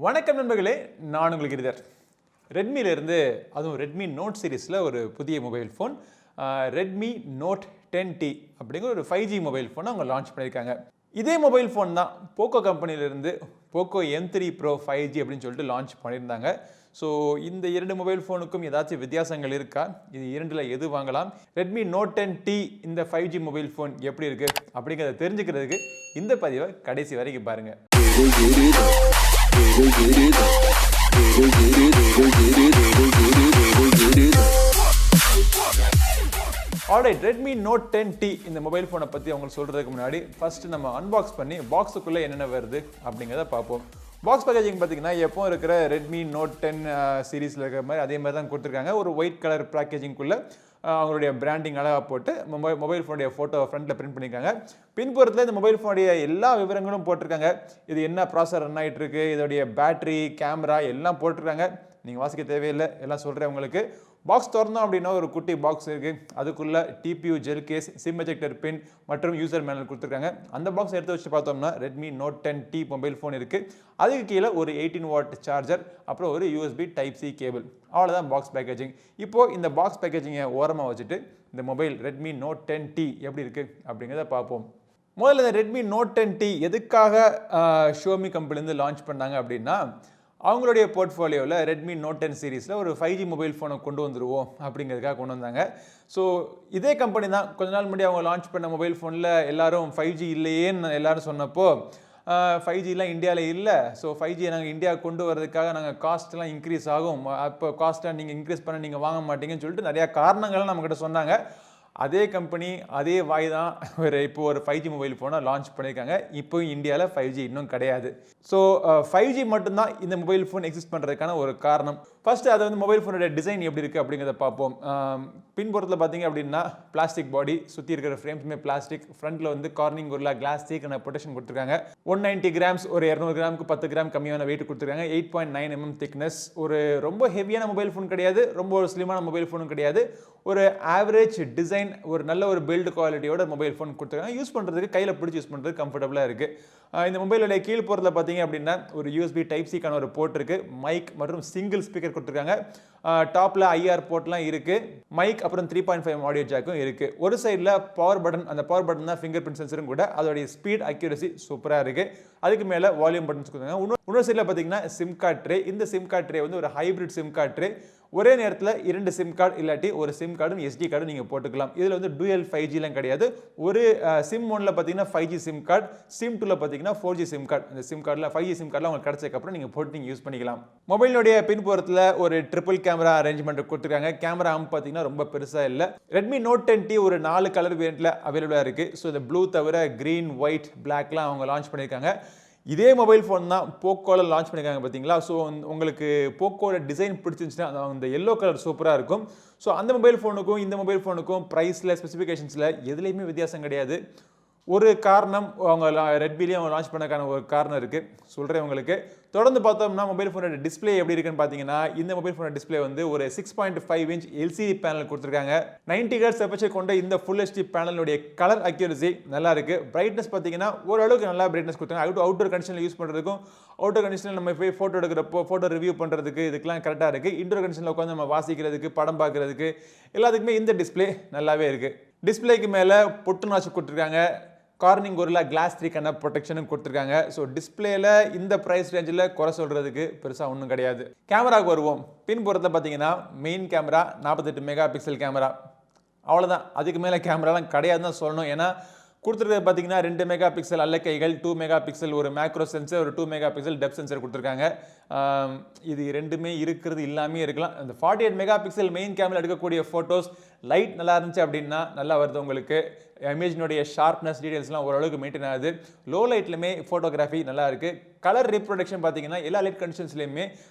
வணக்கம் நண்பர்களே, நான் உங்களுக்கு கிரிதர். ரெட்மியிலிருந்து அதுவும் ரெட்மி நோட் சீரீஸில் ஒரு புதிய mobile phone Redmi note 10T அப்படிங்கிற ஒரு 5G மொபைல் ஃபோனை அவங்க லான்ச் பண்ணியிருக்காங்க. இதே மொபைல் ஃபோன் தான் போக்கோ கம்பெனியிலிருந்து போக்கோ M3 Pro 5G அப்படின்னு சொல்லிட்டு லான்ச் பண்ணியிருந்தாங்க. ஸோ இந்த இரண்டு மொபைல் ஃபோனுக்கும் ஏதாச்சும் வித்தியாசங்கள் இருக்கா, இது இரண்டில் எது வாங்கலாம், ரெட்மி நோட் 10T இந்த 5G மொபைல் ஃபோன் எப்படி இருக்குது அப்படிங்கிறத தெரிஞ்சுக்கிறதுக்கு இந்த பதிவை கடைசி வரைக்கும் பாருங்கள். ஆல்ரைட், ரெட்மி நோட் 10T இந்த மொபைல் ஃபோனை பற்றி அவங்களுக்கு சொல்கிறதுக்கு முன்னாடி ஃபஸ்ட்டு நம்ம அன்பாக்ஸ் பண்ணி பாக்ஸுக்குள்ளே என்னென்ன வருது அப்படிங்கிறத பார்ப்போம். பாக்ஸ் பேக்கேஜிங் பார்த்தீங்கன்னா எப்போ இருக்கிற ரெட்மி நோட் 10 சீரீஸில் இருக்கிற மாதிரி அதே மாதிரி தான் கொடுத்துருக்காங்க. ஒரு ஒயிட் கலர் பேக்கேஜிங்குள்ளே அவங்களுடைய பிராண்டிங் அழகாக போட்டு மொபைல் ஃபோனுடைய ஃபோட்டோ ஃப்ரண்ட்டில் பிரிண்ட் பண்ணியிருக்காங்க. பின்புறத்தில் இந்த மொபைல் ஃபோனுடைய எல்லா விவரங்களும் போட்டிருக்காங்க. இது என்ன ப்ராசஸர் ரன் ஆகிட்டு இருக்கு, இதோடைய பேட்டரி, கேமரா எல்லாம் போட்டிருக்காங்க. நீங்கள் வாசிக்க தேவையில்லை, எல்லாம் சொல்கிறேன் உங்களுக்கு. பாக்ஸ் திறந்தோம் அப்படின்னா ஒரு குட்டி பாக்ஸ் இருக்குது. அதுக்குள்ளே TPU gel case, sim ejector pin மற்றும் யூசர் மேனுவல் கொடுத்துருக்காங்க. அந்த பாக்ஸ் எடுத்து வச்சு பார்த்தோம்னா Redmi note 10T mobile phone இருக்குது. அதுக்கு கீழே ஒரு 18 வாட் சார்ஜர், அப்புறம் ஒரு USB Type-C கேபிள். அவ்வளோதான் பாக்ஸ் பேக்கேஜிங். இப்போது இந்த பாக்ஸ் பேக்கேஜிங்கை ஓரமாக வச்சுட்டு இந்த மொபைல் ரெட்மி நோட் 10T எப்படி இருக்குது அப்படிங்கிறத பார்ப்போம். முதல்ல இந்த ரெட்மி நோட் 10T எதுக்காக ஷியோமி கம்பெனிலேருந்து லான்ச் பண்ணாங்க அப்படின்னா, அவங்களுடைய போர்ட்ஃபோலியோவில் ரெட்மி நோட் 10 சீரீஸில் ஒரு 5G மொபைல் ஃபோனை கொண்டு வந்துடுவோம் அப்படிங்கிறதுக்காக கொண்டு வந்தாங்க. ஸோ இதே கம்பெனி தான் கொஞ்ச நாள் முன்னாடி அவங்க லான்ச் பண்ண மொபைல் ஃபோனில் எல்லாரும் 5G இல்லையேன்னு எல்லாரும் சொன்னப்போ 5Gலாம் இந்தியாவில் இல்லை, ஸோ 5G நாங்கள் இந்தியாவுக்கு கொண்டு வரதுக்காக நாங்கள் காஸ்ட்லாம் இன்க்ரீஸ் ஆகும், அப்போ காஸ்ட்டாக நீங்கள் இன்க்ரீஸ் பண்ண நீங்கள் வாங்க மாட்டீங்கன்னு சொல்லிட்டு நிறையா காரணங்கள்லாம் நம்மக்கிட்ட சொன்னாங்க. அதே கம்பெனி அதே வாய் தான் இப்போ ஒரு 5G மொபைல் ஃபோனை லான்ச் பண்ணியிருக்காங்க. இப்போ இந்தியாவில் 5G இன்னும் கிடையாது. ஸோ 5G மட்டும்தான் இந்த மொபைல் ஃபோன் எக்ஸிஸ்ட் பண்ணுறதுக்கான ஒரு காரணம். ஃபஸ்ட்டு அது வந்து மொபைல் ஃபோனுடைய டிசைன் எப்படி இருக்குது அப்படிங்கிறத பார்ப்போம். பின்புறத்தில் பார்த்தீங்க அப்படின்னா பிளாஸ்டிக் பாடி, சுற்றி இருக்கிற ஃப்ரேம்ஸுமே பிளாஸ்டிக். ஃப்ரண்ட்டில் வந்து கார்னிங் ஒரு கிளாஸ் சீக்கான ப்ரொடெக்ஷன் கொடுத்துருக்காங்க. 190 கிராம்ஸ், ஒரு 200 கிராமுக்கு 10 கிராம் கம்மியான வெயிட் கொடுத்துருக்காங்க. 8.9 mm திக்னஸ். ஒரு ரொம்ப ஹெவியான மொபைல் ஃபோன் கிடையாது, ரொம்ப ஒரு ஸ்லிமான மொபைல் ஃபோனும் கிடையாது. ஒரு ஆவரேஜ் டிசைன், ஒரு நல்ல ஒரு பில்டு குவாலிட்டியோட மொபைல் ஃபோன் கொடுத்துருக்காங்க. யூஸ் பண்ணுறதுக்கு கையில் பிடிச்சி யூஸ் பண்ணுறதுக்கு கம்ஃபர்டபுளாக இருக்குது. இந்த மொபைலுடைய கீழ் போகிறதுல பார்த்தீங்க அப்படின்னா ஒரு USB Type-Cக்கான ஒரு போர்ட் இருக்குது. மைக் மற்றும் சிங்கிள் ஸ்பீக்கர் கொடுத்துருக்காங்க. டாப்பில் IR போர்ட்லாம் இருக்குது. மைக் அப்புறம் 3.5 ஆடியோ ஜாக்கும் இருக்குது. ஒரு சைடில் பவர் பட்டன், அந்த பவர் பட்டன் தான் ஃபிங்கர் பிரிண்ட் சென்சரும் கூட. அதோடைய ஸ்பீட் அக்யூரசி சூப்பராக இருக்குது. அதுக்கு மேலே வால்யூம் பட்டன்ஸ் கொடுத்துருக்காங்க. இன்னொரு சைடில் பார்த்தீங்கன்னா சிம் கார்ட் ட்ரே. இந்த சிம் கார்ட் ட்ரே வந்து ஒரு ஹைப்ரிட் சிம் கார்ட் ட்ரே. ஒரே நேரத்தில் 2 சிம் கார்டு இல்லாட்டி ஒரு சிம் கார்டும் SD கார்டும் நீங்கள் போட்டுக்கலாம். இதில் வந்து டூயல் 5Gலாம் கிடையாது. ஒரு சிம் 1ல் பார்த்தீங்கன்னா 5G சிம் கார்டு, சிம் 2ல் பார்த்தீங்கன்னா 4G சிம் கார்டு. இந்த சிம் கார்டில் 5G சிம் கார்டில் உங்களுக்கு கிடச்சதுக்கப்புறம் நீங்கள் போட்டு நீங்கள் யூஸ் பண்ணிக்கலாம். மொபைலுடைய பின்புறத்தில் ஒரு ட்ரிபிள் கேமரா அரேஞ்ச்மெண்ட் கொடுத்துருக்காங்க. கேமரா ஆம் பார்த்தீங்கன்னா ரொம்ப பெருசாக இல்லை. ரெட்மி நோட் 10T ஒரு 4 கலர் வேரியண்ட்டில் அவைலபிளாக இருக்குது. ஸோ இந்த ப்ளூ தவிர க்ரீன், ஒயிட், பிளாக்லாம் அவங்க லான்ச் பண்ணியிருக்காங்க. இதே மொபைல் ஃபோன் தான் போக்கோவில் லான்ச் பண்ணியிருக்காங்க பார்த்தீங்களா. ஸோ உங்களுக்கு போக்கோட டிசைன் பிடிச்சிருந்துச்சுன்னா அந்த எல்லோ கலர் சூப்பராக இருக்கும். ஸோ அந்த மொபைல் ஃபோனுக்கும் இந்த மொபைல் ஃபோனுக்கும் ப்ரைஸில், ஸ்பெசிஃபிகேஷன்ஸில் எதுலேயுமே வித்தியாசம் கிடையாது. ஒரு காரணம் அவங்க ரெட்மிலேயே அவங்க லான்ச் பண்ணக்கான ஒரு காரணம் இருக்குது, சொல்கிறேன் உங்களுக்கு. தொடர்ந்து பார்த்தோம்னா மொபைல் ஃபோனோட டிஸ்பிளே எப்படி இருக்குன்னு பார்த்தீங்கன்னா, இந்த மொபைல் ஃபோனோட டிஸ்பிளே வந்து ஒரு 6.5 inch LCD பேனல் கொடுத்துருக்காங்க. 90 Hz அபர்ச்சர் கொண்ட இந்த ஃபுல் HD பேனலுடைய கலர் அக்யூரசி நல்லா இருக்குது. பிரைட்னஸ் பார்த்தீங்கன்னா ஓரளவுக்கு நல்லா பிரைட்னஸ் கொடுத்தாங்க. அவுட்டோர் கண்டிஷனில் யூஸ் பண்ணுறதுக்கும், அவுட்டோர் கண்டிஷனில் நம்ம போய் ஃபோட்டோ எடுக்கிறப்போ ஃபோட்டோ ரிவ்யூ பண்ணுறதுக்கு இதுக்கெல்லாம் கரெக்டாக இருக்குது. இன்டோர் கண்டிஷனில் உட்காந்து நம்ம வாசிக்கிறதுக்கு, படம் பார்க்குறதுக்கு எல்லாத்துக்குமே இந்த டிஸ்பிளே நல்லாவே இருக்குது. டிஸ்பிளேக்கு மேலே பொட்டு நாச்சு கொடுத்துருக்காங்க. கார்னிங் ஒரு கிளாஸ் 3 ப்ரொடெக்ஷனும் கொடுத்துருக்காங்க. ஸோ டிஸ்பிளேல இந்த ப்ரைஸ் ரேஞ்சில் குறை சொல்கிறதுக்கு பெருசாக ஒன்றும் கிடையாது. கேமராவுக்கு வருவோம். பின்புறத்தில் பார்த்தீங்கன்னா main camera 48 mega pixel camera, அவ்வளோதான். அதுக்கு மேலே கேமராலாம் கிடையாதுன்னு தான் சொல்லணும். ஏன்னா கொடுத்துருக்கிறது பார்த்தீங்கன்னா 2 மெகா பிக்சல் அல்லக்கைகள், 2 மெகா பிக்சல் ஒரு மேக்ரோ சென்சர், ஒரு 2 மெகா பிக்சல் டெப்த் சென்சர் கொடுத்துருக்காங்க. இது ரெண்டுமே இருக்கிறது இல்லாமே இருக்கலாம். அந்த 48 மெகா பிக்சல் மெயின் கேமரா எடுக்கக்கூடிய ஃபோட்டோஸ் லைட் நல்லா இருந்துச்சு அப்படின்னா நல்லா வருது உங்களுக்கு. இமேஜினுடைய ஷார்ப்னஸ், டீடைல்ஸ்லாம் ஓரளவுக்கு மெயின்டைன் ஆகுது. லோ லைட்லையுமே ஃபோட்டோகிராஃபி நல்லா இருக்குது. கலர் ரீப்ரொடக்ஷன் பார்த்தீங்கன்னா எல்லா லைட் கண்டிஷன்ஸ்லையுமே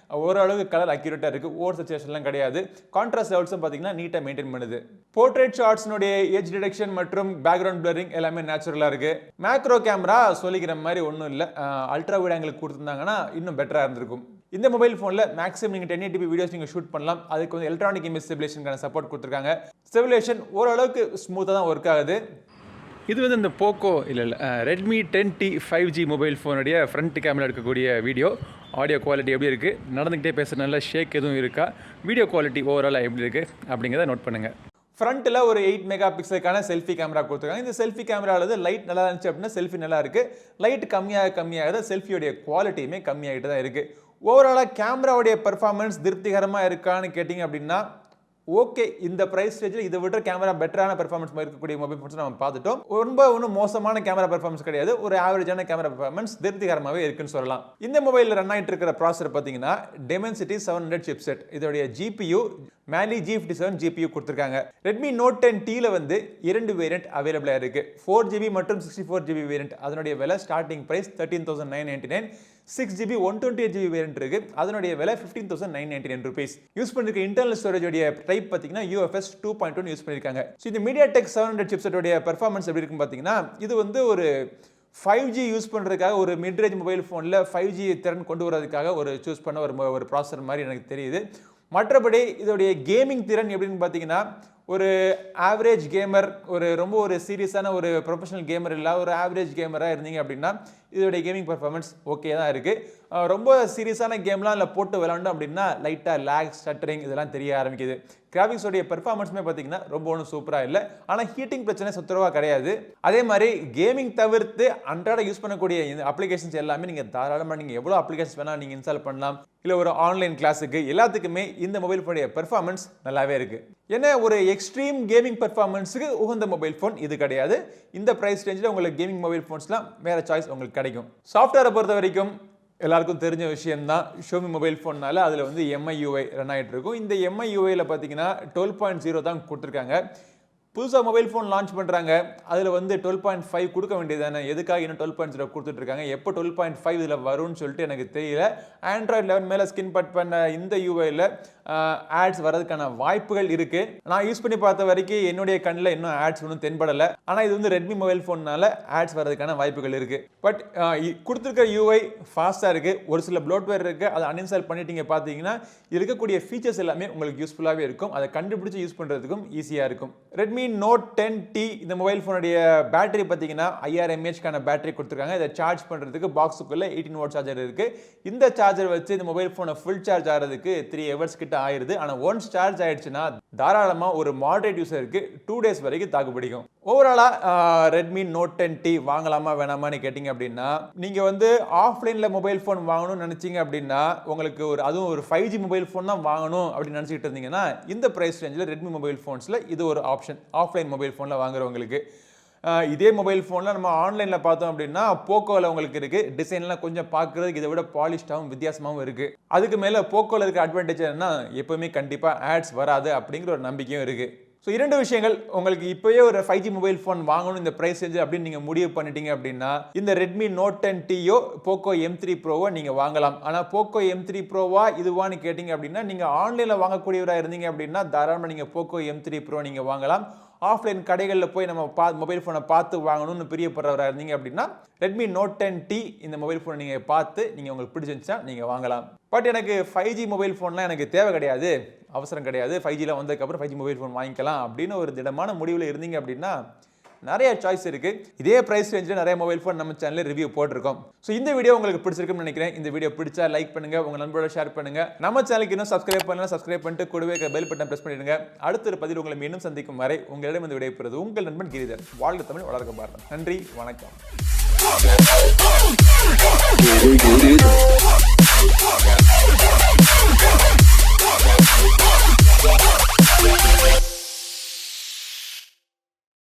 ஓரளவுக்கு கலர் அக்யூரேட்டாக இருக்குது. ஓவர் சேச்சுரேஷன்லாம் கிடையாது. கான்ட்ராஸ்ட் லெவல்ஸும் பார்த்தீங்கன்னா நீட்டாக மெயின்டைன் பண்ணுது. போர்ட்ரேட் ஷாட்ஸ்னுடைய ஏஜ் டிடெக்ஷன் மற்றும் பேக்ரவுண்ட் பிளரிங் எல்லாமே நேச்சுரலாக இருக்குது. மேக்ரோ கேமரா சொல்லிக்கிற மாதிரி ஒன்றும் இல்லை. அல்ட்ரா வைட் ஆங்கிள் கொடுத்துருந்தாங்கன்னா இன்னும் பெட்டராக இருந்திருக்கும். இந்த மொபைல் ஃபோனில் மேக்ஸிமம் நீங்கள் 1080p வீடியோஸ் நீங்கள் ஷூட் பண்ணலாம். அதுக்கு வந்து எலக்ட்ரானிக் இமேஜ் ஸ்டெபிலேஷனுக்கான சப்போர்ட் கொடுத்துருக்காங்க. ஸ்டெபிலேஷன் ஓரளவுக்கு ஸ்மூத்தாக தான் ஒர்க் ஆகுது. இது வந்து இந்த Poco Redmi 10T 5G mobile ஃபோனுடைய ஃப்ரண்ட் கேமரா எடுக்கக்கூடிய வீடியோ. ஆடியோ குவாலிட்டி எப்படி இருக்குது, நடந்துக்கிட்டே பேசுகிற நல்ல ஷேக் எதுவும் இருக்கா, வீடியோ குவாலிட்டி ஓவராலாக எப்படி இருக்குது அப்படிங்கிறத நோட் பண்ணுங்கள். ஃப்ரண்ட்டில் ஒரு 8 மெகா பிக்சலுக்கான செல்ஃபி கேமரா கொடுத்துருக்காங்க. இந்த செல்ஃபி கேமராவில் லைட் நல்லா இருந்துச்சு அப்படின்னா செல்ஃபி நல்லா இருக்குது. லைட் கம்மியாக செல்ஃபியோடைய குவாலிட்டியுமே கம்மியாகிட்டு தான் இருக்குது. ஓவராலாக கேமராவுடைய பெர்ஃபார்மன்ஸ் திருப்திகரமாக இருக்கான்னு கேட்டிங்க அப்படின்னா ஓகே, இந்த ப்ரைஸ் ரேஞ்சில் இதை விட கேமரா பெட்டரான பெர்ஃபார்மன்ஸ் இருக்கக்கூடிய மொபைல் ஃபோன்ஸ் நம்ம பார்த்துட்டோம். ஒன்றும் மோசமான கேமரா பெர்ஃபார்மன்ஸ் கிடையாது, ஒரு ஆவரேஜான கேமரா பெர்ஃபார்மன்ஸ் திருப்திகரமாகவே இருக்குன்னு சொல்லலாம். இந்த மொபைலில் ரன் ஆகிட்டு இருக்கிற ப்ராசஸர் பார்த்தீங்கன்னா Dimensity 700 chipset. இதோடைய GPU Mali G57 GPU கொடுத்துருக்காங்க. Redmi Note 10Tல வந்து 2 வேரியன்ட் அவைலபிளாக இருக்கு. 4GB மற்றும் 64GB வேரியன்ட். அதனுடைய விலை starting price 13,999. 6GB 128GB variant இருக்கு. அதனுடைய விலை 15,999 rupees. யூஸ் பண்ணிருக்க இன்டர்னல் ஸ்டோரேஜ் உடைய டைப் பார்த்தீங்கன்னா UFS 2.1 யூஸ் பண்ணிருக்காங்க. ஸோ இந்த MediaTek 700 chipset உடைய பெர்ஃபார்மன்ஸ் எப்படி இருக்குன்னு பார்த்தீங்கன்னா இது வந்து ஒரு 5G யூஸ் பண்ணுறதுக்காக ஒரு மிட்ரேஞ்ச் மொபைல் ஃபோனில் 5G திறன் கொண்டு வரதுக்காக ஒரு சூஸ் பண்ண ஒரு ப்ராசஸர் மாதிரி எனக்கு தெரியுது. மற்றபடி இதோடைய கேமிங் திறன் எப்படின்னு பார்த்தீங்கன்னா ஒரு ஆவரேஜ் கேமர், ரொம்ப சீரியஸான ஒரு ப்ரொஃபஷனல் கேமர் இல்லை, ஒரு ஆவரேஜ் கேமராக இருந்தீங்க அப்படின்னா இதோடைய கேமிங் பர்ஃபார்மன்ஸ் ஓகே தான் இருக்குது. ரொம்ப சீரியஸான கேம்லாம் இல்லை போட்டு விளாண்டோம் அப்படின்னா லைட்டாக லேக் ஸ்டட்டரிங் இதெல்லாம் தெரிய ஆரம்பிக்குது. கிராஃபிக்ஸோடைய பெர்ஃபார்மன்ஸுமே பார்த்தீங்கன்னா ரொம்ப ஒன்றும் சூப்பராக இல்லை, ஆனால் ஹீட்டிங் பிரச்சனை சுத்தரவாக கிடையாது. அதே மாதிரி கேமிங் தவிர்த்து அன்றாட யூஸ் பண்ணக்கூடிய இந்த அப்ளிகேஷன்ஸ் எல்லாமே நீங்கள் தாராளமாக நீங்கள் எவ்வளோ அப்ளிகேஷன்ஸ் வேணால் நீங்கள் இன்ஸ்டால் பண்ணலாம். இல்லை ஒரு ஆன்லைன் கிளாஸுக்கு எல்லாத்துக்குமே இந்த மொபைல் ஃபோனுடைய பெர்ஃபார்மன்ஸ் நல்லாவே இருக்குது. ஏன்னா ஒரு எக்ஸ்ட்ரீம் கேமிங் பெர்ஃபார்மன்ஸுக்கு உகந்த மொபைல் ஃபோன் இது கிடையாது. இந்த ப்ரைஸ் ரேஞ்சில் உங்களுக்கு கேமிங் மொபைல் ஃபோன்ஸ்லாம் வேறு சாய்ஸ் உங்களுக்கு கிடைக்கும். சாஃப்ட்வேரை பொறுத்த வரைக்கும் எல்லாருக்கும் தெரிஞ்ச விஷயம்தான், ஷோமி மொபைல் ஃபோன்னால அதில் வந்து MIUI ரன் ஆகிட்டு இருக்கும். இந்த MIUIயில் பார்த்தீங்கன்னா 12.0 தான் கொடுத்துருக்காங்க. புதுசாக மொபைல் ஃபோன் லான்ச் பண்ணுறாங்க, அதில் வந்து 12.5 கொடுக்க வேண்டியதானே, எதுக்காக இன்னும் 12.0 கொடுத்துட்ருக்காங்க, எப்போ 12.5 இதில் வரும்னு சொல்லிட்டு எனக்கு தெரியல. ஆண்ட்ராய்டு 11 மேலே ஸ்கின் பட் பண்ண இந்த யூஐயில் ஆட்ஸ் வரதுக்கான வாய்ப்புகள் இருக்குது. நான் யூஸ் பண்ணி பார்த்த வரைக்கும் என்னுடைய கண்ணில் இன்னும் ஆட்ஸ் ஒன்றும் தென்படலை. ஆனால் இது வந்து ரெட்மி மொபைல் ஃபோன்னால ஆட்ஸ் வரதுக்கான வாய்ப்புகள் இருக்குது. பட் கொடுத்துருக்க யூஐ ஃபாஸ்ட்டாக இருக்குது, ஒரு சில ப்ளோட்வேர் இருக்குது, அதை அன்இன்ஸ்டால் பண்ணிட்டீங்க பார்த்தீங்கன்னா இருக்கக்கூடிய ஃபீச்சர்ஸ் எல்லாமே உங்களுக்கு யூஸ்ஃபுல்லாகவே இருக்கும். அதை கண்டுபிடிச்சி யூஸ் பண்ணுறதுக்கும் ஈஸியாக இருக்கும். ரெட்மி Note 10T இந்த மொபைல் ஃபோனுடைய பேட்டரி பார்த்தீங்கன்னா 5000 mAh பேட்டரி கொடுத்துருக்காங்க. இதை சார்ஜ் பண்ணுறதுக்கு பாக்ஸுக்குள்ளே 18 வாட் சார்ஜர் இருக்குது. இந்த சார்ஜர் வச்சு இந்த மொபைல் ஃபோனை ஃபுல் சார்ஜ் ஆகிறதுக்கு 3 hours கிட்ட ஆயிடுது. ஆனால் ஒன்ஸ் சார்ஜ் ஆயிடுச்சுன்னா தாராளமாக ஒரு மாடரேட் யூஸருக்கு 2 days வரைக்கும் தாக்கு பிடிக்கும். ஓவராலாக ரெட்மி Note 10T வாங்கலாமா வேணாமான்னு கேட்டிங்க அப்படின்னா நீங்கள் வந்து ஆஃப்லைனில் மொபைல் ஃபோன் வாங்கணும்னு நினச்சிங்க அப்படின்னா உங்களுக்கு அதுவும் ஒரு 5G மொபைல் ஃபோன் தான் வாங்கணும் அப்படின்னு நினச்சிக்கிட்டு இருந்தீங்கன்னா இந்த ப்ரைஸ் ரேஞ்சில் ரெட்மி மொபைல் ஃபோன்ஸில் இது ஒரு ஆப்ஷன். ஆஃப்லைன் மொபைல் ஃபோனில் வாங்குறவங்களுக்கு இதே மொபைல் ஃபோனில் நம்ம ஆன்லைனில் பார்த்தோம் அப்படின்னா போக்கோவில் உங்களுக்கு இருக்குது. டிசைன்லாம் கொஞ்சம் பார்க்குறதுக்கு இதை விட பாலிஷ்டாகவும் வித்தியாசமாகவும் இருக்குது. அதுக்கு மேலே போக்கோவில் இருக்க அட்வான்டேஜ் என்னன்னா எப்போவுமே கண்டிப்பாக ஆட்ஸ் வராது அப்படிங்கிற ஒரு நம்பிக்கையும் இருக்குது. ஸோ 2 விஷயங்கள், உங்களுக்கு இப்போயே ஒரு 5G மொபைல் ஃபோன் வாங்கணும் இந்த ப்ரைஸ் ரேஞ்சு அப்படின்னு நீங்கள் முடிவு பண்ணிட்டீங்க அப்படின்னா இந்த ரெட்மி Note 10Tயோ போக்கோ M3 ப்ரோவோ நீங்கள் வாங்கலாம். ஆனால் போக்கோ M3 ப்ரோவா இதுவான்னு கேட்டிங்க அப்படின்னா நீங்கள் ஆன்லைனில் வாங்கக்கூடியவராக இருந்தீங்க அப்படின்னா தாராளமாக நீங்கள் போக்கோ M3 ப்ரோ நீங்கள் வாங்கலாம். ஆஃப்லைன் கடைகளில் போய் நம்ம மொபைல் ஃபோனை பார்த்து வாங்கணும்னு பிரியப்படுறவராக இருந்தீங்க அப்படின்னா ரெட்மி Note 10T இந்த மொபைல் ஃபோனை நீங்கள் பார்த்து நீங்கள் உங்களுக்கு பிடிச்சிருந்துச்சா நீங்கள் வாங்கலாம். பட் எனக்கு 5G மொபைல் ஃபோன்லாம் எனக்கு தேவை கிடையாது, அவசரம் கிடையாது, 5Gலாம் வந்ததுக்கப்புறம் 5G மொபைல் ஃபோன் வாங்கிக்கலாம் அப்படின்னு ஒரு திடமான முடிவில் இருந்தீங்க அப்படின்னா நிறைய சாய்ஸ் இருக்குது. இதே ப்ரைஸ் ரேஞ்சில் நிறைய மொபைல் ஃபோன் நம்ம சேனலில் ரிவ்யூ போட்டிருக்கோம். ஸோ இந்த வீடியோ உங்களுக்கு பிடிச்சிருக்குன்னு நினைக்கிறேன். இந்த வீடியோ பிடிச்சா லைக் பண்ணுங்க, உங்கள் நண்பரோட ஷேர் பண்ணுங்க. நம்ம சேனலுக்கு இன்னும் சப்ஸ்கிரைப் பண்ணலாம், சப்ஸ்கிரைப் பண்ணிட்டு கூடவே பெல் பட்டன் பிரஸ் பண்ணிடுங்க. அடுத்த ஒரு பதிவில் உங்களை மீண்டும் சந்திக்கும் வரை உங்களிடம் இந்த விடைபெறுவது உங்கள் நண்பன் கிரிதர். வாழ்க தமிழ், வளர்க்க பாரதம். நன்றி, வணக்கம்.